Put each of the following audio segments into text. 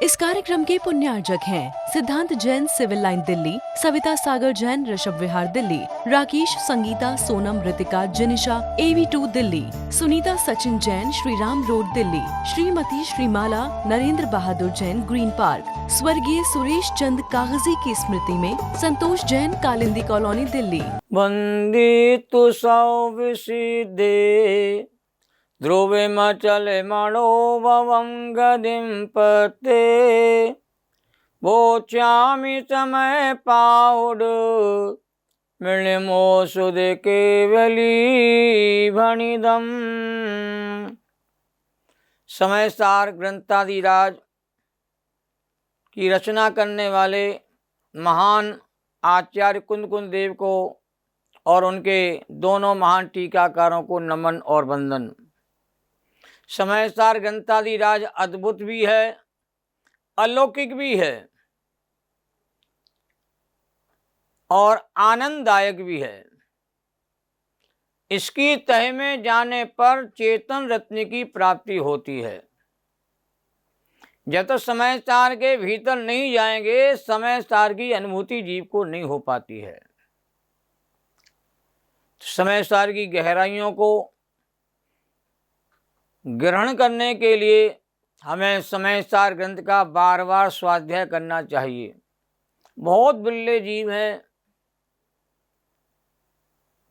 इस कार्यक्रम के पुण्यार्जक हैं सिद्धांत Jain civil line Delhi, Savita Sagar Jain Rishabh Vihar Delhi, Rakesh Sangeeta Sonam Ritika जिनिशा AV2 Delhi, Sunita Sachin Jain Shriram road Delhi, Shrimati श्रीमाला Narendra बहादुर जैन ग्रीन पार्क, स्वर्गीय सुरेश चंद कागजी की स्मृति में संतोष जैन कालिंदी कॉलोनी दिल्ली। वंदितु सौविसिदे ध्रुवे मचले मणो भवं गदिं पते वोचामि समय पाउड मिलिमो सुध केवली भणिदम। समय सार ग्रंथादिराज की रचना करने वाले महान आचार्य कुंद देव को और उनके दोनों महान टीकाकारों को नमन और वंदन। समय सार ग्रंथादिराज अद्भुत भी है, अलौकिक भी है और आनंददायक भी है। इसकी तह में जाने पर चेतन रत्न की प्राप्ति होती है। जब तक समय सार के भीतर नहीं जाएंगे, समय सार की अनुभूति जीव को नहीं हो पाती है। समय सार की गहराइयों को ग्रहण करने के लिए हमें समय सार ग्रंथ का बार बार स्वाध्याय करना चाहिए। बहुत बिरले जीव हैं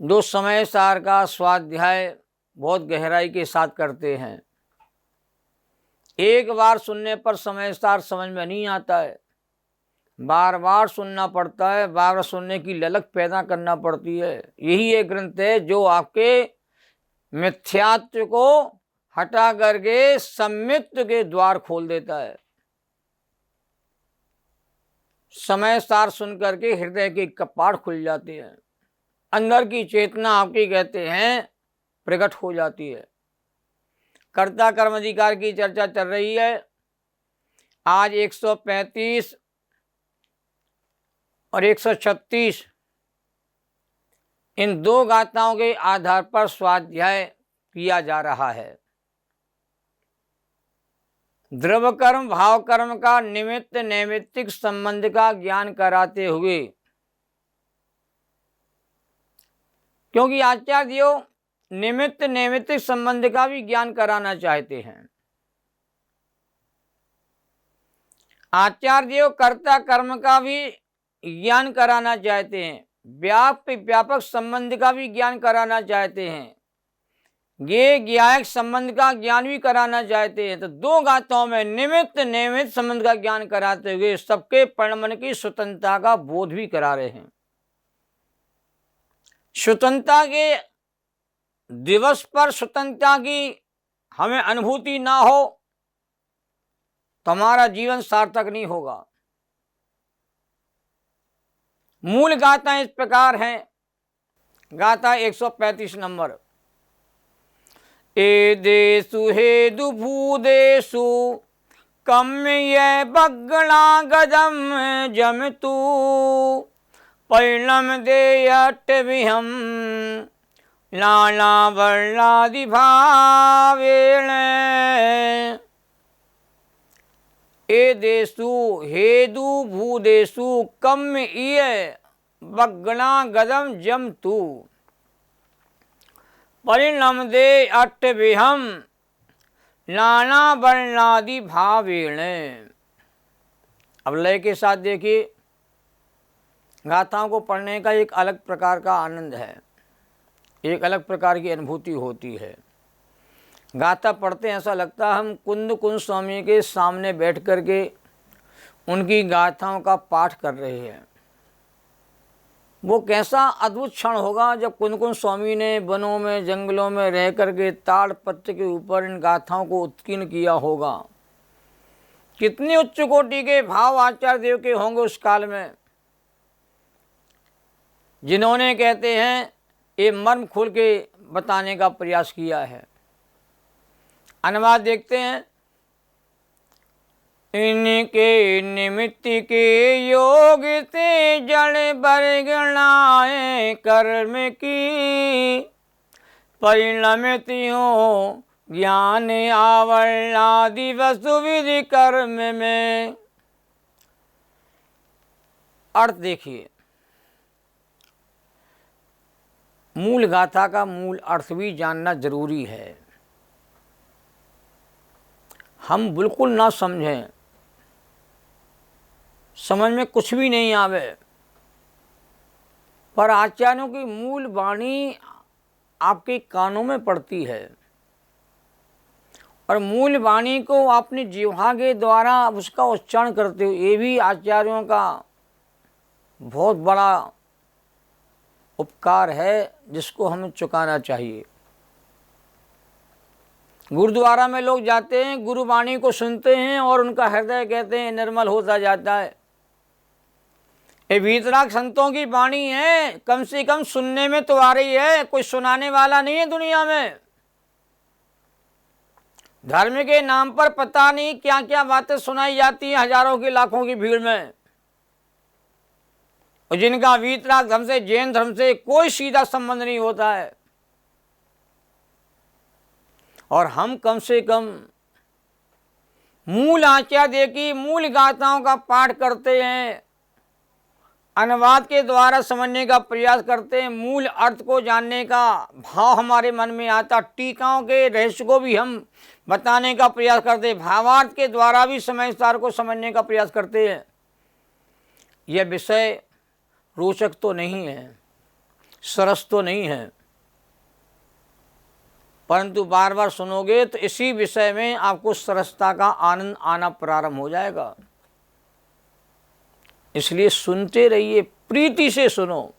जो समय सार का स्वाध्याय बहुत गहराई के साथ करते हैं। एक बार सुनने पर समय सार समझ में नहीं आता है, बार बार सुनना पड़ता है, बार बार सुनने की ललक पैदा करना पड़ती है। यही एक ग्रंथ है जो आपके मिथ्यात्व को हटा करके सम्मित्व के द्वार खोल देता है। समय सार सुन करके हृदय के कपाट खुल जाते हैं, अंदर की चेतना आपकी कहते हैं प्रकट हो जाती है। कर्ता कर्म अधिकार की चर्चा चल रही है। आज 135 और 136 इन दो गाथाओं के आधार पर स्वाध्याय किया जा रहा है। द्रव्य कर्म भाव कर्म का निमित्त नैमित्तिक संबंध का ज्ञान कराते हुए, क्योंकि आचार्य निमित्त नैमित्तिक संबंध का भी ज्ञान कराना चाहते हैं। आचार्य कर्ता कर्म का भी ज्ञान कराना चाहते हैं, व्यापक संबंध का भी ज्ञान कराना चाहते हैं, ये ज्ञायक संबंध का ज्ञान भी कराना चाहते हैं। तो दो गाथाओं में निमित्त नैमित्त संबंध का ज्ञान कराते हुए सबके परमन की स्वतंत्रता का बोध भी करा रहे हैं। स्वतंत्रता के दिवस पर स्वतंत्रता की हमें अनुभूति ना हो तो हमारा जीवन सार्थक नहीं होगा। मूल गाथा इस प्रकार है। गाथा 135 नंबर। ए देशु हेदु भूदेशु कम्य बगड़ा गदम जम तू परिणम दे अट विहम लाला वर्णादि भावेण। ए देशु हेदु भूदेशु कम्य इय बगड़ा गदम जम तू परिणम दे अट विहम नाना वर्णादि भावेण। अब लय के साथ देखिए, गाथाओं को पढ़ने का एक अलग प्रकार का आनंद है, एक अलग प्रकार की अनुभूति होती है। गाथा पढ़ते हैं ऐसा लगता है हम कुंद स्वामी के सामने बैठ कर के उनकी गाथाओं का पाठ कर रहे हैं। वो कैसा अद्भुत क्षण होगा जब कुंद स्वामी ने वनों में जंगलों में रह करके ताड़ पत्र के ऊपर इन गाथाओं को उत्कीर्ण किया होगा। कितनी उच्च कोटि के भाव आचार्य देव के होंगे उस काल में, जिन्होंने कहते हैं ये मर्म खोल के बताने का प्रयास किया है। अनुवाद देखते हैं। इनके निमित्त के योग से जड़ बरगणाए कर्म की परिणमित हो ज्ञान आवरणादि वस्तु विधि कर्म में। अर्थ देखिए, मूल गाथा का मूल अर्थ भी जानना जरूरी है। हम बिल्कुल ना समझें, समझ में कुछ भी नहीं आवे, पर आचार्यों की मूल वाणी आपके कानों में पड़ती है और मूल वाणी को अपनी जिह्वा के द्वारा उसका उच्चारण करते हो, ये भी आचार्यों का बहुत बड़ा उपकार है जिसको हमें चुकाना चाहिए। गुरुद्वारा में लोग जाते हैं, गुरुवाणी को सुनते हैं और उनका हृदय कहते हैं निर्मल होता जाता है। ये वीतराग संतों की वाणी है, कम से कम सुनने में तो आ रही है, कोई सुनाने वाला नहीं है दुनिया में। धर्म के नाम पर पता नहीं क्या क्या बातें सुनाई जाती हैं हजारों की लाखों की भीड़ में, और जिनका वीतराग धर्म से, जैन धर्म से कोई सीधा संबंध नहीं होता है। और हम कम से कम मूल आचार्य की मूल गाथाओं का पाठ करते हैं, अनुवाद के द्वारा समझने का प्रयास करते हैं, मूल अर्थ को जानने का भाव हमारे मन में आता, टीकाओं के रहस्य को भी हम बताने का प्रयास करते हैं, भावार्थ के द्वारा भी समय सार को समझने का प्रयास करते हैं। यह विषय रोचक तो नहीं है, सरस तो नहीं है, परंतु बार बार सुनोगे तो इसी विषय में आपको सरसता का आनंद आना प्रारंभ हो जाएगा। इसलिए सुनते रहिए, प्रीति से सुनो,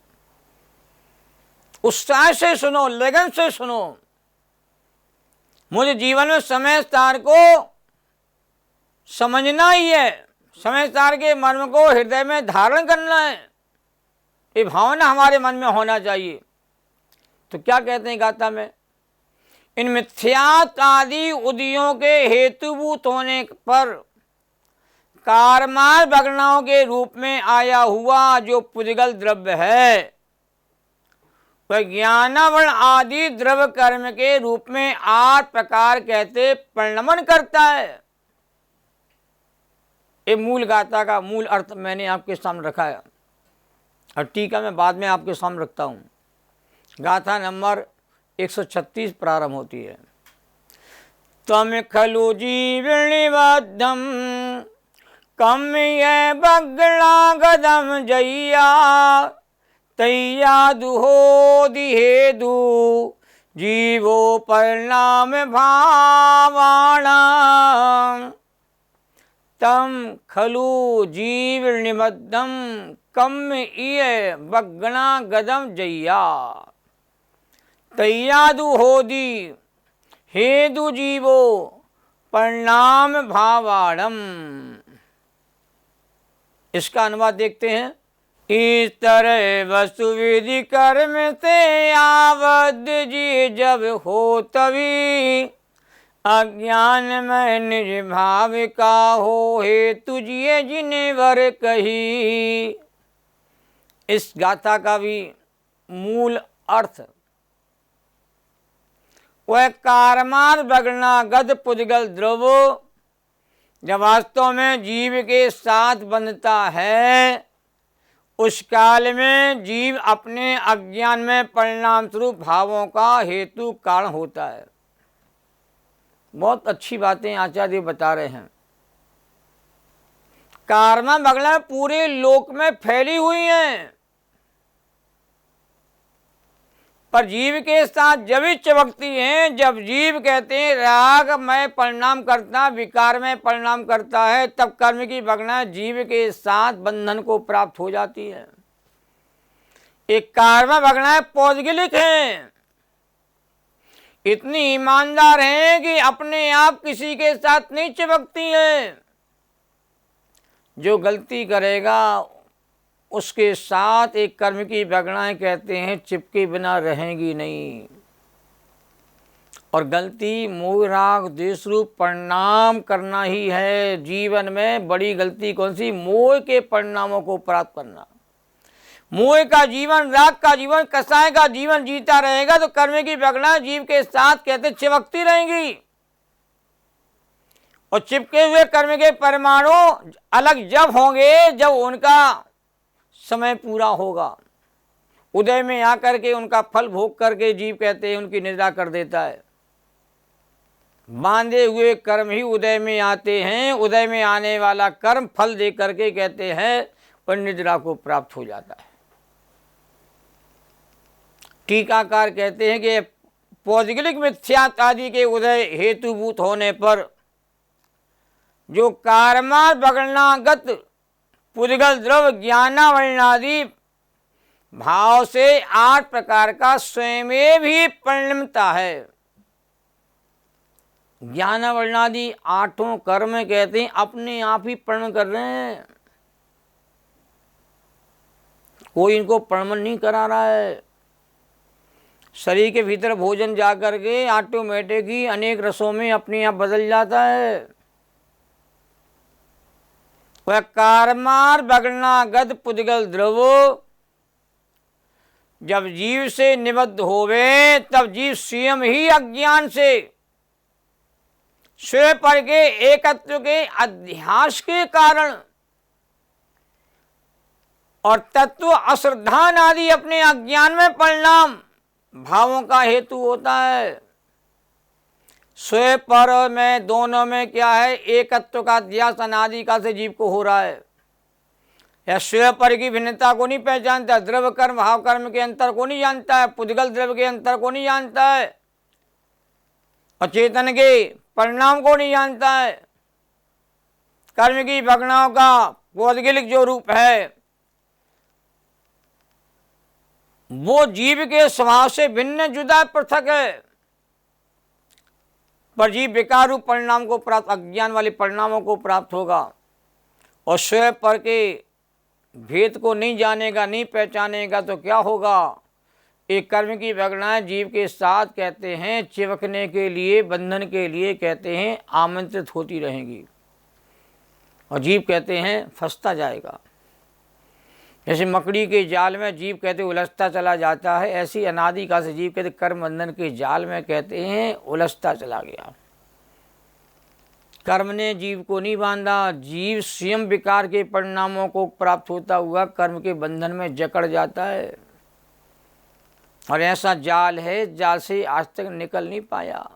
उत्साह से सुनो, लगन से सुनो। मुझे जीवन में समय सार को समझना ही है, समय सार के मर्म को हृदय में धारण करना है, ये भावना हमारे मन में होना चाहिए। तो क्या कहते हैं गाथा में, इन मिथ्यात आदि उदियों के हेतुभूत होने पर कारमार भगनाओं के रूप में आया हुआ जो पुद्गल द्रव्य है, वह ज्ञानावरण आदि द्रव्य कर्म के रूप में 8 प्रकार कहते परिणमन करता है। ये मूल गाथा का मूल अर्थ मैंने आपके सामने रखा है और टीका मैं बाद में आपके सामने रखता हूँ। गाथा नंबर 136 प्रारंभ होती है। तम खलु जीवनिबद्धम कम ये बगड़ा गदम जैया तैया दुहो दिहेदु जीवो परिणाम भावाणा। तम खलु जीव निबद्धम कम ये बगड़ा गदम जैया तैयादु होदी हेदु जीवो परिणाम भावाणम। इसका अनुवाद देखते हैं। इस तरह वस्तु विधि कर्म से आबद्ध जी जब हो तभी अज्ञान में निज भाव का हो हेतु जिये जिन्हें वर कही। इस गाथा का भी मूल अर्थ वह कारमार बगना गद पुद्गल द्रव जब वास्तव में जीव के साथ बंधता है, उस काल में जीव अपने अज्ञान में परिणाम स्वरूप भावों का हेतु कारण होता है। बहुत अच्छी बातें आचार्य बता रहे हैं। कारमा बगला पूरे लोक में फैली हुई हैं, पर जीव के साथ जब ही चमकती हैं जब जीव कहते हैं राग में परिणाम करता, विकार में परिणाम करता है, तब कर्म की बगना जीव के साथ बंधन को प्राप्त हो जाती है। एक कर्म बगना पौद्गलिक है, इतनी ईमानदार है कि अपने आप किसी के साथ नहीं चिपकती है। जो गलती करेगा उसके साथ एक कर्म की बगड़ाएं कहते हैं चिपके बिना रहेंगी नहीं। और गलती मोह राग द्वेष रूप परिणाम करना ही है। जीवन में बड़ी गलती कौन सी? मोह के परिणामों को प्राप्त करना। मोह का जीवन, राग का जीवन, कसाय का जीवन जीता रहेगा तो कर्म की पकड़ा जीव के साथ कहते चिपकती रहेंगी, और चिपके हुए कर्म के परमाणु अलग जब होंगे जब उनका समय पूरा होगा। उदय में आकर के उनका फल भोग करके जीव कहते हैं उनकी निद्रा कर देता है। बांधे हुए कर्म ही उदय में आते हैं, उदय में आने वाला कर्म फल दे करके कहते हैं और निद्रा को प्राप्त हो जाता है। टीकाकार कहते हैं कि पौद्गलिक मिथ्यात्व आदि के उदय हेतुभूत होने पर जो कारमार बगलनागत पुद्गल द्रव ज्ञानावरणादि भाव से 8 प्रकार का स्वयं ही परिणमता है। ज्ञानावरणादि 8 कर्म कहते हैं अपने आप ही परिणम कर रहे हैं, कोई इनको परिणमन नहीं करा रहा है। शरीर के भीतर भोजन जा करके ऑटोमेटिक ही अनेक रसों में अपने आप बदल जाता है। वह कारमार बगलनागत पुद्गल द्रवो जब जीव से निबद्ध होवे तब जीव स्वयं ही अज्ञान से स्वयं पर के एकत्व के अध्यास के कारण और तत्व अश्रद्धान आदि अपने अज्ञान में परिणाम भावों का हेतु होता है। स्वयं पर में दोनों में क्या है, एकत्व का अध्यास अनादि काल से जीव को हो रहा है। यह स्वयं पर की भिन्नता को नहीं पहचानता, द्रव्य कर्म भाव कर्म के अंतर को नहीं जानता है, पुद्गल द्रव्य के अंतर को नहीं जानता है, और चेतन के परिणाम को नहीं जानता है। कर्म की भगनाओं का पौद्गलिक जो रूप है वो जीव के स्वभाव से भिन्न जुदा पृथक है, पर जीव विकार रूप परिणाम को प्राप्त, अज्ञान वाले परिणामों को प्राप्त होगा। और स्वयं पर के भेद को नहीं जानेगा, नहीं पहचानेगा तो क्या होगा, एक कर्म की भगनाएं जीव के साथ कहते हैं चिपकने के लिए, बंधन के लिए कहते हैं आमंत्रित होती रहेंगी, और जीव कहते हैं फंसता जाएगा। जैसे मकड़ी के जाल में जीव कहते उलझता चला जाता है, ऐसी अनादि काल से जीव कहते कर्म बंधन के जाल में कहते हैं उलझता चला गया। कर्म ने जीव को नहीं बांधा, जीव स्वयं विकार के परिणामों को प्राप्त होता हुआ कर्म के बंधन में जकड़ जाता है, और ऐसा जाल है, जाल से आज तक निकल नहीं पाया।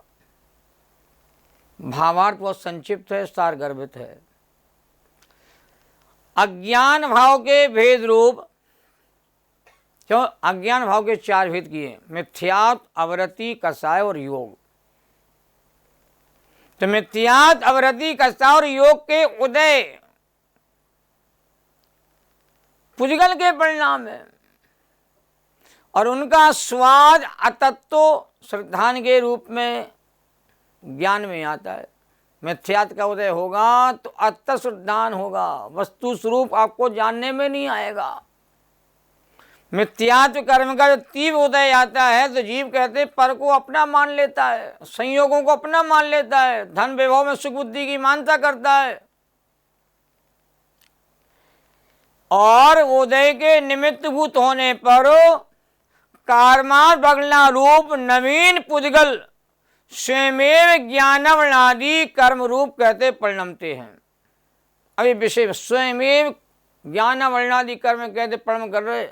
भावार्थ बहुत संक्षिप्त है, सारगर्भित है। अज्ञान भाव के भेद रूप, क्यों अज्ञान भाव के 4 भेद किए, मिथ्यात्व, अवरति, कसाय और योग। तो मिथ्यात्व, अवरति, कसाय और योग के उदय पुद्गल के परिणाम है, और उनका स्वाद अतत्व श्रद्धान के रूप में ज्ञान में आता है। मिथ्यात्व का उदय होगा तो अतः श्रद्धान होगा, वस्तु स्वरूप आपको जानने में नहीं आएगा। मिथ्यात्व कर्म का जो तीव्र उदय आता है तो जीव कहते पर को अपना मान लेता है, संयोगों को अपना मान लेता है, धन वैभव में सुख बुद्धि की मानता करता है, और उदय के निमित्त भूत होने पर कारमार बगलना रूप नवीन पुद्गल स्वयमेव ज्ञानावरणादि कर्म रूप कहते परिणमते हैं। अभी विषय स्वयमेव ज्ञानावरणादि कर्म कहते परिणम कर रहे,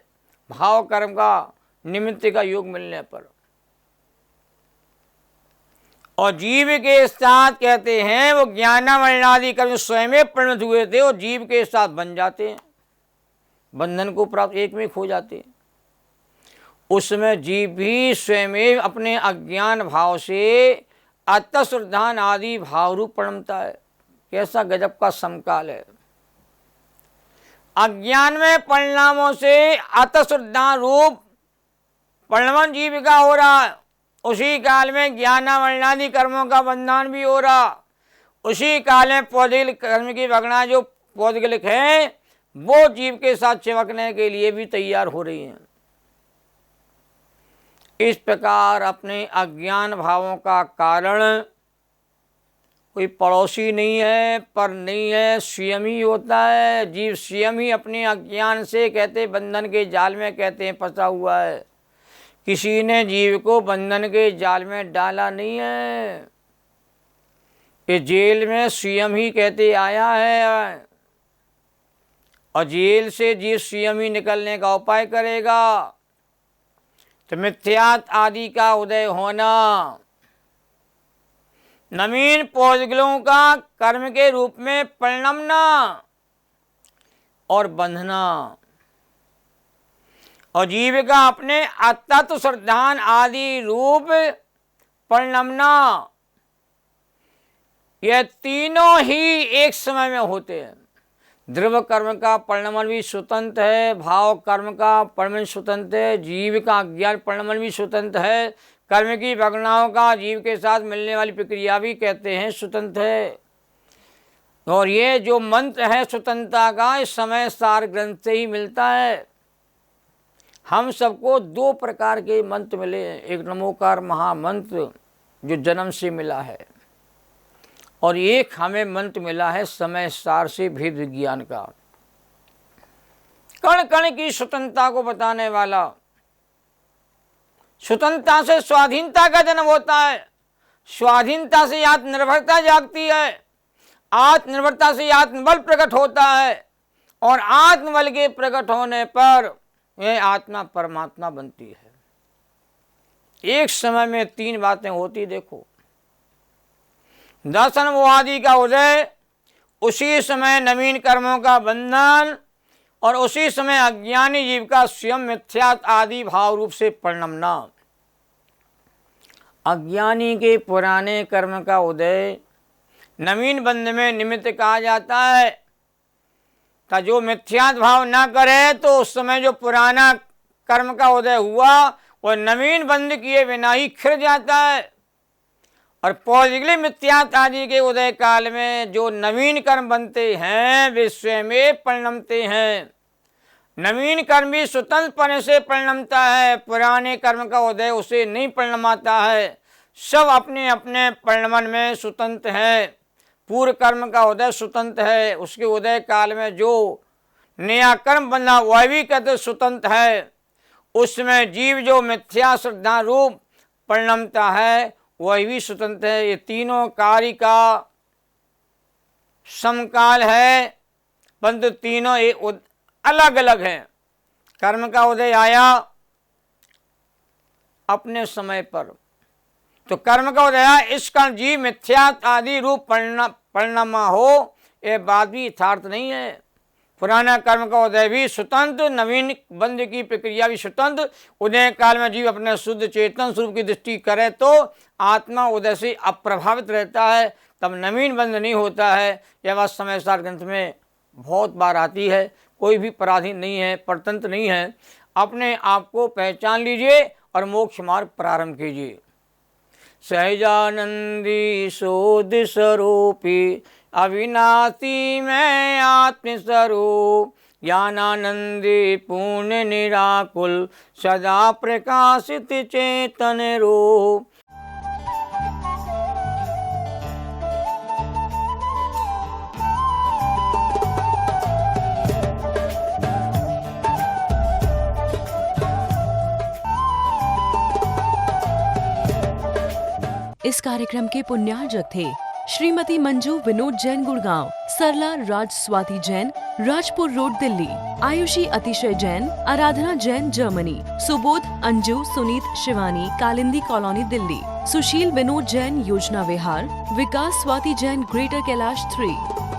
भाव कर्म का निमित्त का योग मिलने पर, और जीव के साथ कहते हैं वो ज्ञानावरणादि कर्म स्वयं परिणत हुए थे और जीव के साथ बन जाते हैं, बंधन को प्राप्त एक में खो जाते हैं। उसमें जीव भी स्वयं अपने अज्ञान भाव से अतश्रद्धान आदि भाव रूप परिणमता है। कैसा गजब का समकाल है। अज्ञान में परिणामों से अतश्रद्धान रूप परिणमन जीव का हो रहा है, उसी काल में ज्ञानावरणादि कर्मों का बंधन भी हो रहा, उसी काल में पौद्गलिक कर्म की भगना जो पौद्गलिक है वो जीव के साथ चिपकने के लिए भी तैयार हो रही हैं। इस प्रकार अपने अज्ञान भावों का कारण कोई पड़ोसी नहीं है, पर नहीं है, स्वयं ही होता है। जीव स्वयं ही अपने अज्ञान से कहते बंधन के जाल में कहते हैं फंसा हुआ है। किसी ने जीव को बंधन के जाल में डाला नहीं है। ये जेल में स्वयं ही कहते आया है, और जेल से जीव स्वयं ही निकलने का उपाय करेगा। तो मिथ्यात आदि का उदय होना, नवीन पौधगलों का कर्म के रूप में परिणमना और बंधना, और जीव का अपने अतत्व श्रद्धान आदि रूप परिणमना, यह तीनों ही एक समय में होते हैं। ध्रुव कर्म का परिणमन भी स्वतंत्र है, भाव कर्म का परिणमन स्वतंत्र है, जीव का अज्ञान परिणमन भी स्वतंत्र है, कर्म की भगनाओं का जीव के साथ मिलने वाली प्रक्रिया भी कहते हैं स्वतंत्र है। और ये जो मंत्र है स्वतंत्रता का, इस समय सार ग्रंथ से ही मिलता है। हम सबको दो प्रकार के मंत्र मिले हैं, एक नमोकार महामंत्र जो जन्म से मिला है, और एक हमें मंत्र मिला है समय सार से भेद विज्ञान का, कण कण की स्वतंत्रता को बताने वाला। स्वतंत्रता से स्वाधीनता का जन्म होता है, स्वाधीनता से आत्मनिर्भरता जागती है, आत्मनिर्भरता से आत्मबल प्रकट होता है, और आत्मबल के प्रकट होने पर यह आत्मा परमात्मा बनती है। एक समय में तीन बातें होती देखो, दर्शन मोहादि का उदय, उसी समय नवीन कर्मों का बंधन, और उसी समय अज्ञानी जीव का स्वयं मिथ्यात आदि भाव रूप से परिणमना। अज्ञानी के पुराने कर्म का उदय नवीन बंध में निमित्त कहा जाता है। का जो मिथ्यात भाव ना करे तो उस समय जो पुराना कर्म का उदय हुआ वह नवीन बंध किए बिना ही खिर जाता है। और पौधगली मिथ्यात आदि के उदय काल में जो नवीन कर्म बनते हैं वे स्वयं में परिणमते हैं। नवीन कर्म भी स्वतंत्र पने से परिणमता है, पुराने कर्म का उदय उसे नहीं परिणमाता है। सब अपने अपने परिणमन में स्वतंत्र है। पूर्व कर्म का उदय स्वतंत्र है, उसके उदय काल में जो नया कर्म बना वह भी कहते स्वतंत्र है। उसमें जीव जो मिथ्या श्रद्धा रूप परिणमता है वह भी स्वतंत्र है। ये तीनों कार्य का समकाल है, परंतु तीनों अलग अलग हैं। कर्म का उदय आया अपने समय पर, तो कर्म का उदय आया, इस कारण जीव मिथ्यात आदि रूप परिणमा हो, यह बात भी यथार्थ नहीं है। पुराना कर्म का उदय भी स्वतंत्र, नवीन बंध की प्रक्रिया भी स्वतंत्र। उदय काल में जीव अपने शुद्ध चेतन स्वरूप की दृष्टि करे तो आत्मा उदय से अप्रभावित रहता है, तब नवीन बंध नहीं होता है। यह बात समय सार ग्रंथ में बहुत बार आती है। कोई भी पराधीन नहीं है, परतंत्र नहीं है। अपने आप को पहचान लीजिए और मोक्ष मार्ग प्रारंभ कीजिए। सहजानंदी शोध स्वरूपी अविनाशी में आत्मस्वरूप, ज्ञानानंदी पूर्ण निराकुल सदा प्रकाशित चेतन रूप। इस कार्यक्रम के पुण्यार्जक थे श्रीमती मंजू विनोद जैन गुड़गांव, सरला राज स्वाति जैन राजपुर रोड दिल्ली, आयुषी अतिशय जैन आराधना जैन जर्मनी, सुबोध अंजू सुनीत शिवानी कालिंदी कॉलोनी दिल्ली, सुशील विनोद जैन योजना विहार, विकास स्वाति जैन ग्रेटर कैलाश 3।